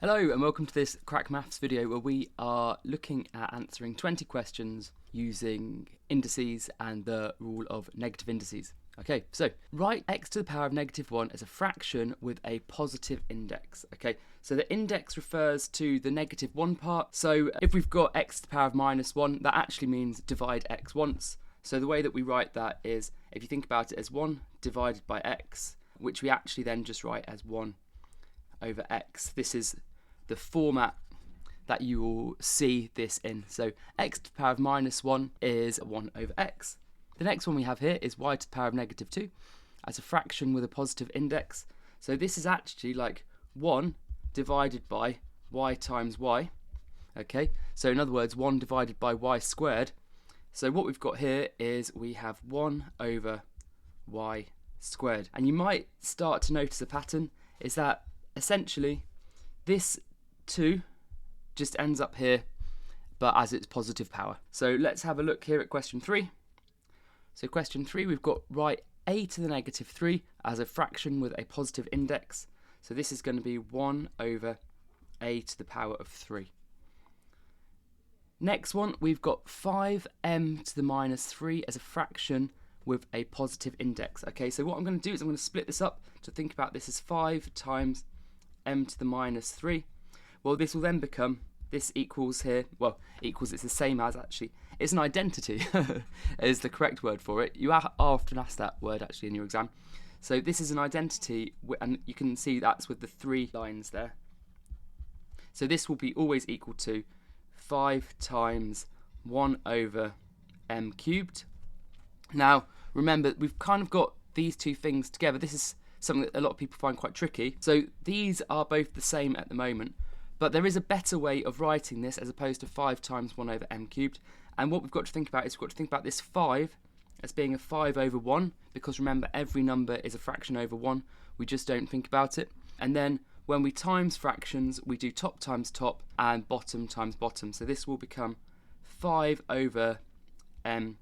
Hello and welcome to this Crack Maths video where we are looking at answering 20 questions using indices and the rule of negative indices. Okay, so write x to the power of -1 as a fraction with a positive index. Okay, so the index refers to the -1 part. So if we've got x to the power of -1, that actually means divide x once. So the way that we write that is, if you think about it as 1 divided by x, which we actually then just write as 1 over x. This is the format that you will see this in. So x to the power of -1 is 1 over x. The next one we have here is y to the power of -2 as a fraction with a positive index. So this is actually like 1 divided by y times y. Okay, so in other words, 1 divided by y squared. So what we've got here is we have 1 over y squared. And you might start to notice a pattern, is that essentially this 2 just ends up here, but as its positive power. So let's have a look here at question 3. So question 3, we've got write a to the -3 as a fraction with a positive index. So this is going to be 1 over a to the power of 3. Next one, we've got 5m to the -3 as a fraction with a positive index. Okay, so what I'm going to do is I'm going to split this up to think about this as 5 times m to the -3. Well, this will then become, this equals here, well, equals, it's the same as actually, it's an identity, is the correct word for it. You are often asked that word actually in your exam. So this is an identity, and you can see that's with the 3 lines there. So this will be always equal to 5 times 1 over m cubed. Now, remember, we've kind of got these two things together. This is something that a lot of people find quite tricky. So these are both the same at the moment, but there is a better way of writing this as opposed to 5 times 1 over m cubed. And what we've got to think about is we've got to think about this 5 as being a 5 over 1, because remember, every number is a fraction over 1. We just don't think about it. And then when we times fractions, we do top times top and bottom times bottom. So this will become 5 over m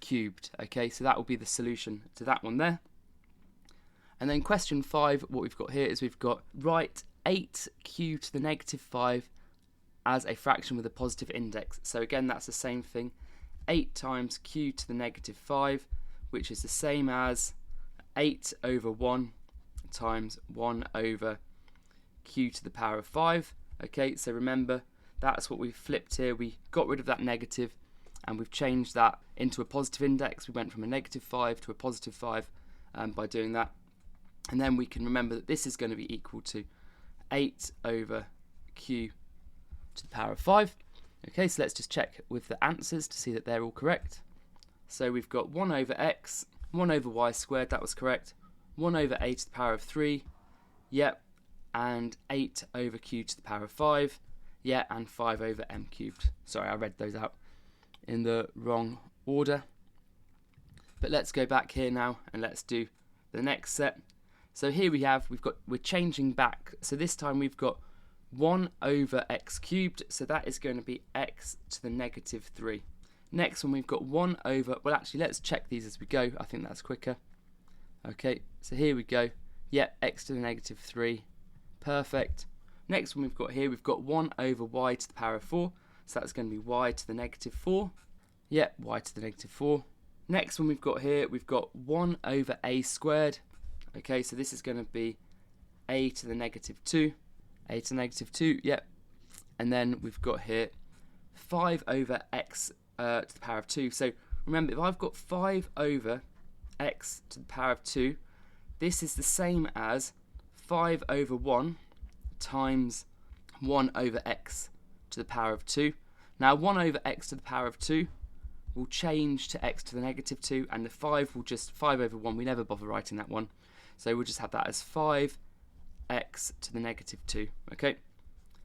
cubed. Okay, so that will be the solution to that one there. And then question 5, what we've got here is we've got write 8 q to the -5 as a fraction with a positive index. So again, that's the same thing. 8 times q to the -5, which is the same as 8 over 1 times 1 over q to the power of 5. Okay, so remember, that's what we've flipped here. We got rid of that negative and we've changed that into a positive index. We went from a -5 to a positive 5 by doing that. And then we can remember that this is going to be equal to 8 over q to the power of 5. Okay, so let's just check with the answers to see that they're all correct. So we've got 1 over x, 1 over y squared, that was correct, 1 over a to the power of 3, yep, and 8 over q to the power of 5, yeah, and 5 over m cubed. Sorry, I read those out in the wrong order. But let's go back here now and let's do the next set. So here we're changing back. So this time we've got 1 over x cubed, so that is going to be x to the -3. Next one we've got 1 over, well actually let's check these as we go, I think that's quicker. Okay, so here we go, yeah, x to the -3, perfect. Next one we've got here, we've got 1 over y to the power of 4, so that's going to be y to the -4, yeah, y to the -4. Next one we've got here, we've got 1 over a squared. Okay, so this is going to be a to the -2, a to the -2, yep. And then we've got here 5 over x to the power of 2. So remember, if I've got 5 over x to the power of 2, this is the same as 5 over 1 times 1 over x to the power of 2. Now 1 over x to the power of 2 will change to x to the -2, and the 5 will just, 5 over 1, we never bother writing that one. So we'll just have that as 5x to the -2. Okay,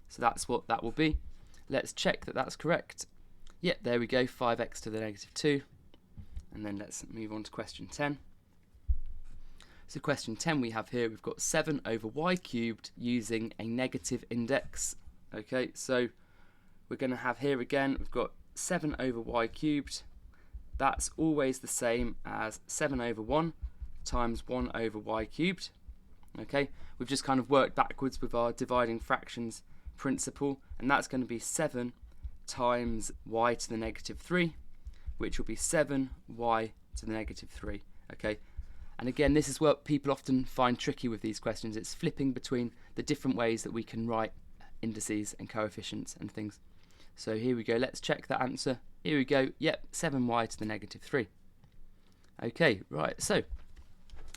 so that's what that will be. Let's check that that's correct. Yep, there we go, 5x to the -2. And then let's move on to question 10. So question 10 we have here, we've got 7 over y cubed using a negative index. Okay, so we're going to have here again, we've got 7 over y cubed. That's always the same as 7 over 1 times 1 over y cubed. Okay, we've just kind of worked backwards with our dividing fractions principle, and that's going to be 7 times y to the negative 3, which will be 7y to the negative 3. Okay, and again, this is what people often find tricky with these questions. It's flipping between the different ways that we can write indices and coefficients and things. So here we go, let's check that answer. Here we go, yep, 7y to the negative 3. Okay, right, so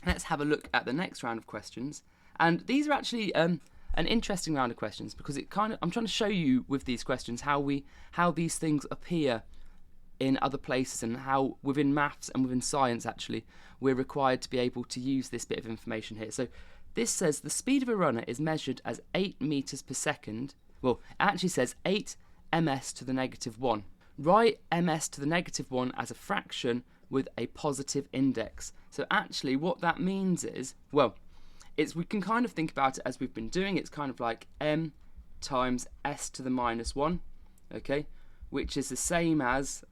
let's have a look at the next round of questions. And these are actually an interesting round of questions, because I'm trying to show you with these questions how these things appear in other places, and how within maths and within science actually we're required to be able to use this bit of information here. So this says the speed of a runner is measured as 8 meters per second. Well, it actually says 8 ms to the negative 1. Write ms to the negative 1 as a fraction with a positive index. So actually what that means is, well, we can kind of think about it as we've been doing. It's kind of like m times s to the minus 1, okay, which is the same as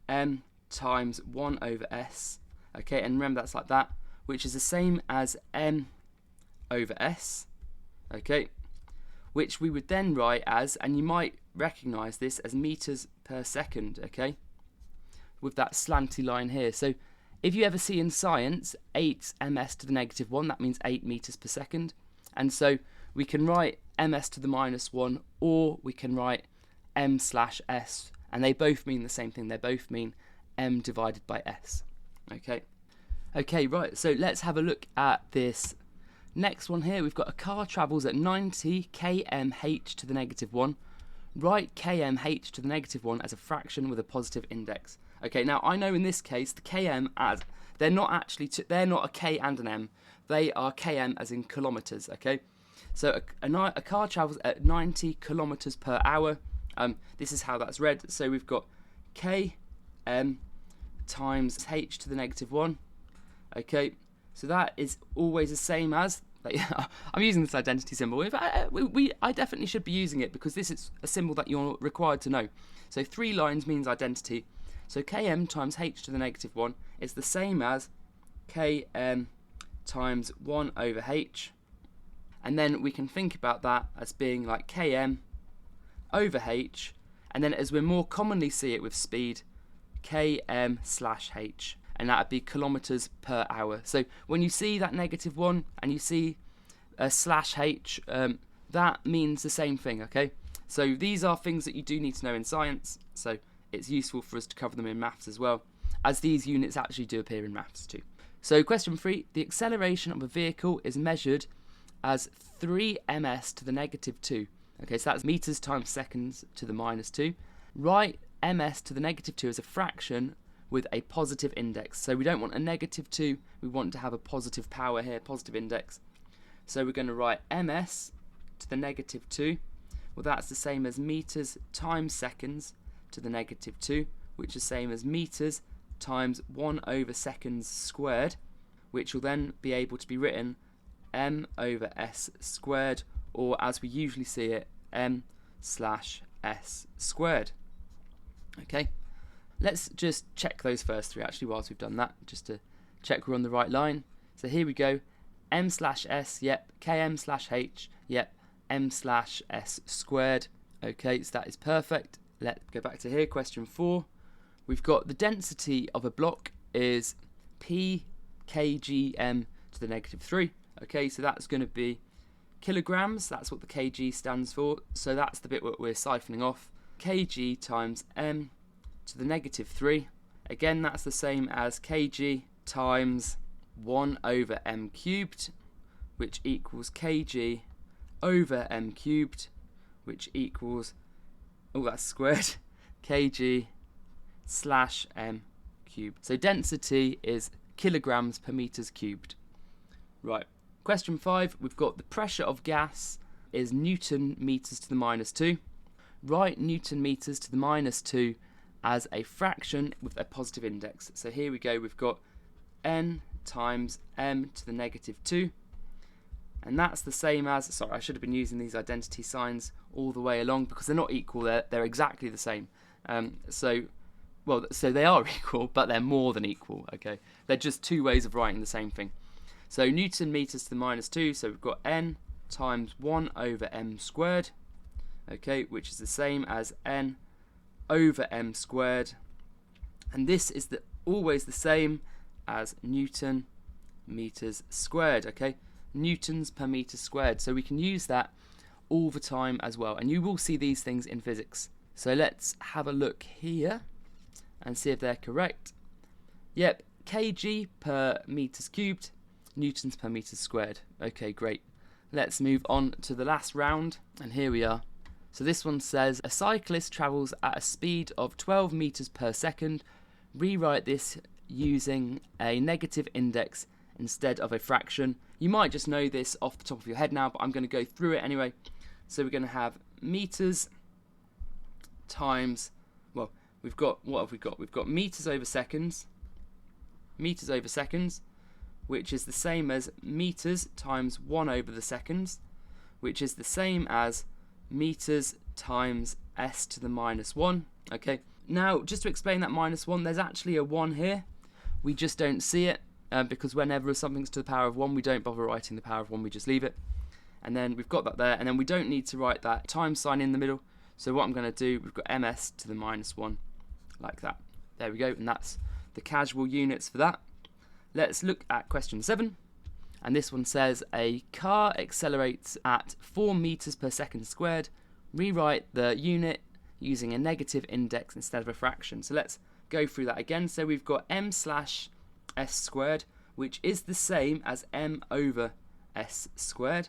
m times 1 over s, okay, and remember that's like that, which is the same as m over s, okay, which we would then write as, and you might recognise this as meters per second, okay, with that slanty line here. So if you ever see in science 8 ms to the negative 1, that means 8 meters per second. And so we can write ms to the minus 1, or we can write m slash s, and they both mean the same thing. They both mean m divided by s. Okay, right, so let's have a look at this next one here. We've got a car travels at 90 km/h to the negative 1. Write km/h to the negative 1 as a fraction with a positive index. Okay, now I know in this case the km as, they're not a k and an m, they are km as in kilometres, okay? So a car travels at 90 kilometres per hour. This is how that's read. So we've got km times h to the negative 1. Okay, so that is always the same as, I'm using this identity symbol. I definitely should be using it, because this is a symbol that you're required to know. So 3 lines means identity. So km times h to the negative 1 is the same as km times 1 over h. And then we can think about that as being like km over h. And then as we more commonly see it with speed, km slash h. And that would be kilometres per hour. So when you see that negative 1 and you see a slash h, that means the same thing, okay? So these are things that you do need to know in science. So it's useful for us to cover them in maths as well, as these units actually do appear in maths too. So question 3, the acceleration of a vehicle is measured as 3 ms to the negative 2. Okay, so that's meters times seconds to the minus 2. Write ms to the negative 2 as a fraction with a positive index. So we don't want a negative 2, we want to have a positive power here, positive index. So we're going to write ms to the negative 2. Well, that's the same as meters times seconds to the negative 2, which is the same as meters times 1 over seconds squared, which will then be able to be written m over s squared, or as we usually see it, m slash s squared. Okay, let's just check those first 3 actually whilst we've done that, just to check we're on the right line. So here we go, m slash s, yep, km slash h, yep, m slash s squared. Okay, so that is perfect. Let's go back to here, question 4. We've got the density of a block is p kgm to the negative 3. Okay, so that's going to be kilograms, that's what the kg stands for, so that's the bit that we're siphoning off. Kg times m to the negative 3. Again, that's the same as kg times 1 over m cubed, which equals kg over m cubed, which equals, oh, that's squared, kg slash m cubed. So density is kilograms per meters cubed. Right, question 5, we've got the pressure of gas is Newton meters to the minus 2. Write Newton meters to the minus 2 as a fraction with a positive index. So here we go, we've got n times m to the negative 2. And that's the same as, sorry, I should have been using these identity signs all the way along because they're not equal, they're exactly the same. So they are equal, but they're more than equal, okay? They're just 2 ways of writing the same thing. So Newton meters to the minus 2, so we've got n times 1 over m squared, okay, which is the same as n over m squared, and this is always the same as Newton meters squared, okay, newtons per meter squared. So we can use that all the time as well, and you will see these things in physics. So let's have a look here and see if they're correct. Yep, kg per meters cubed, newtons per meter squared. Okay, great. Let's move on to the last round, and here we are. So this one says a cyclist travels at a speed of 12 meters per second. Rewrite this using a negative index instead of a fraction. You might just know this off the top of your head now, but I'm going to go through it anyway. So we're going to have meters times, well, we've got, what have we got? We've got meters over seconds, which is the same as meters times 1 over the seconds, which is the same as meters times s to the minus 1. Okay, now just to explain that minus 1, there's actually a 1 here. We just don't see it because whenever something's to the power of 1, we don't bother writing the power of 1, we just leave it. And then we've got that there, and then we don't need to write that times sign in the middle. So what I'm going to do, we've got ms to the minus 1, like that. There we go, and that's the casual units for that. Let's look at question 7, and this one says a car accelerates at 4 meters per second squared. Rewrite the unit using a negative index instead of a fraction. So let's go through that again. So we've got m slash s squared, which is the same as m over s squared,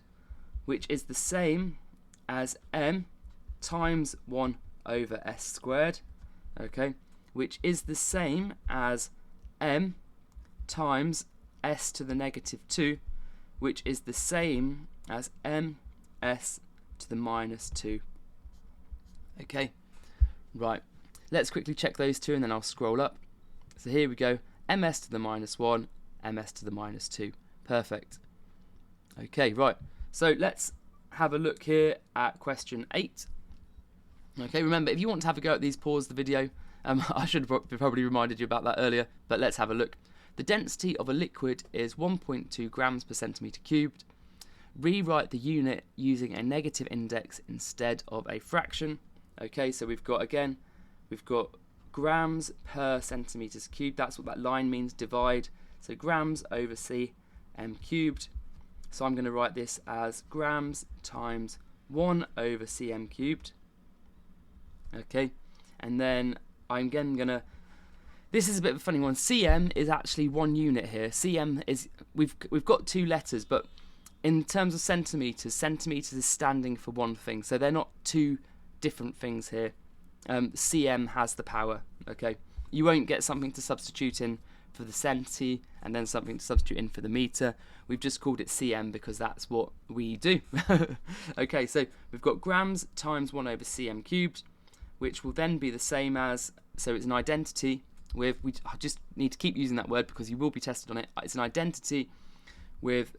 which is the same as m times 1 over s squared, okay, which is the same as m times s to the negative 2, which is the same as ms to the minus 2. Okay, right, let's quickly check those two and then I'll scroll up. So here we go, ms to the minus 1, ms to the minus 2. Perfect. Okay, right, so let's have a look here at question 8. Okay, remember, if you want to have a go at these, pause the video. I should have probably reminded you about that earlier, but let's have a look. The density of a liquid is 1.2 grams per centimetre cubed. Rewrite the unit using a negative index instead of a fraction. Okay, so we've got grams per centimetres cubed. That's what that line means, divide. So grams over cm cubed. So I'm going to write this as grams times 1 over cm cubed. Okay, and then I'm again going to, this is a bit of a funny one. cm is actually one unit here. Cm is, we've got two letters, but in terms of centimetres, centimetres is standing for one thing. So they're not two different things here. Cm has the power, okay? You won't get something to substitute in for the centi and then something to substitute in for the metre. We've just called it cm because that's what we do. Okay, so we've got grams times 1 over cm cubed, which will then be the same as, so it's an identity with, I just need to keep using that word because you will be tested on it. It's an identity with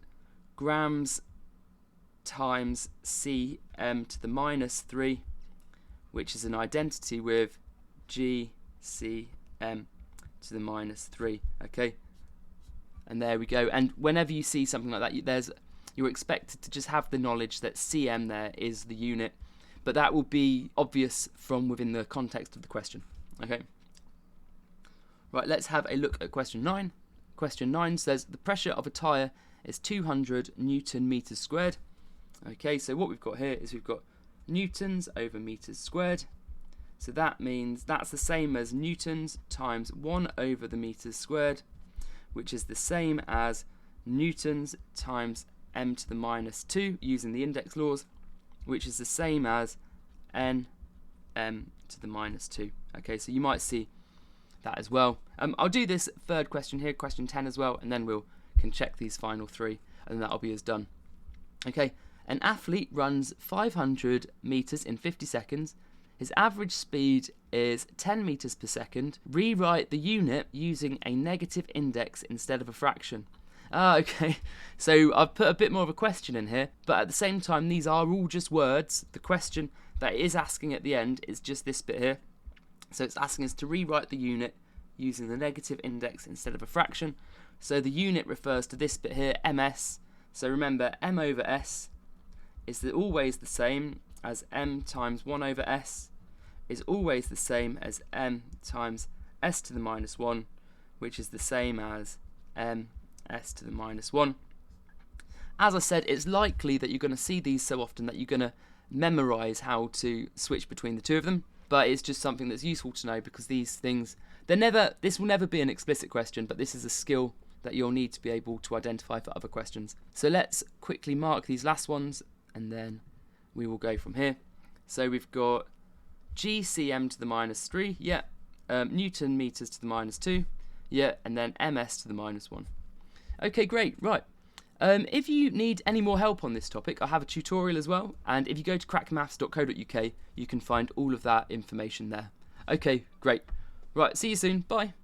grams times cm to the minus 3, which is an identity with gcm to the minus 3, okay? And there we go. And whenever you see something like that, you're expected to just have the knowledge that cm there is the unit, but that will be obvious from within the context of the question, okay? Right, let's have a look at question 9. Question 9 says the pressure of a tyre is 200 Newton meters squared. Okay, so what we've got here is we've got newtons over meters squared. So that means that's the same as newtons times 1 over the meters squared, which is the same as newtons times m to the minus 2 using the index laws, which is the same as n m to the minus 2. Okay, so you might see that as well. I'll do this third question here, question 10 as well, and then we can check these final three, and that'll be as done. Okay, an athlete runs 500 meters in 50 seconds. His average speed is 10 meters per second. Rewrite the unit using a negative index instead of a fraction. Okay, so I've put a bit more of a question in here, but at the same time, these are all just words. The question that it is asking at the end is just this bit here. So it's asking us to rewrite the unit using the negative index instead of a fraction. So the unit refers to this bit here, ms. So remember, m over s is always the same as m times 1 over s is always the same as m times s to the minus 1, which is the same as m s to the minus 1. As I said, it's likely that you're going to see these so often that you're going to memorize how to switch between the two of them, but it's just something that's useful to know because these things, this will never be an explicit question, but this is a skill that you'll need to be able to identify for other questions. So let's quickly mark these last ones and then we will go from here. So we've got GCM to the minus 3, yeah, Newton meters to the minus 2, yeah, and then ms to the minus 1. Okay, great, right. If you need any more help on this topic, I have a tutorial as well, and if you go to crackmaths.co.uk, you can find all of that information there. Okay, great. Right, see you soon, bye.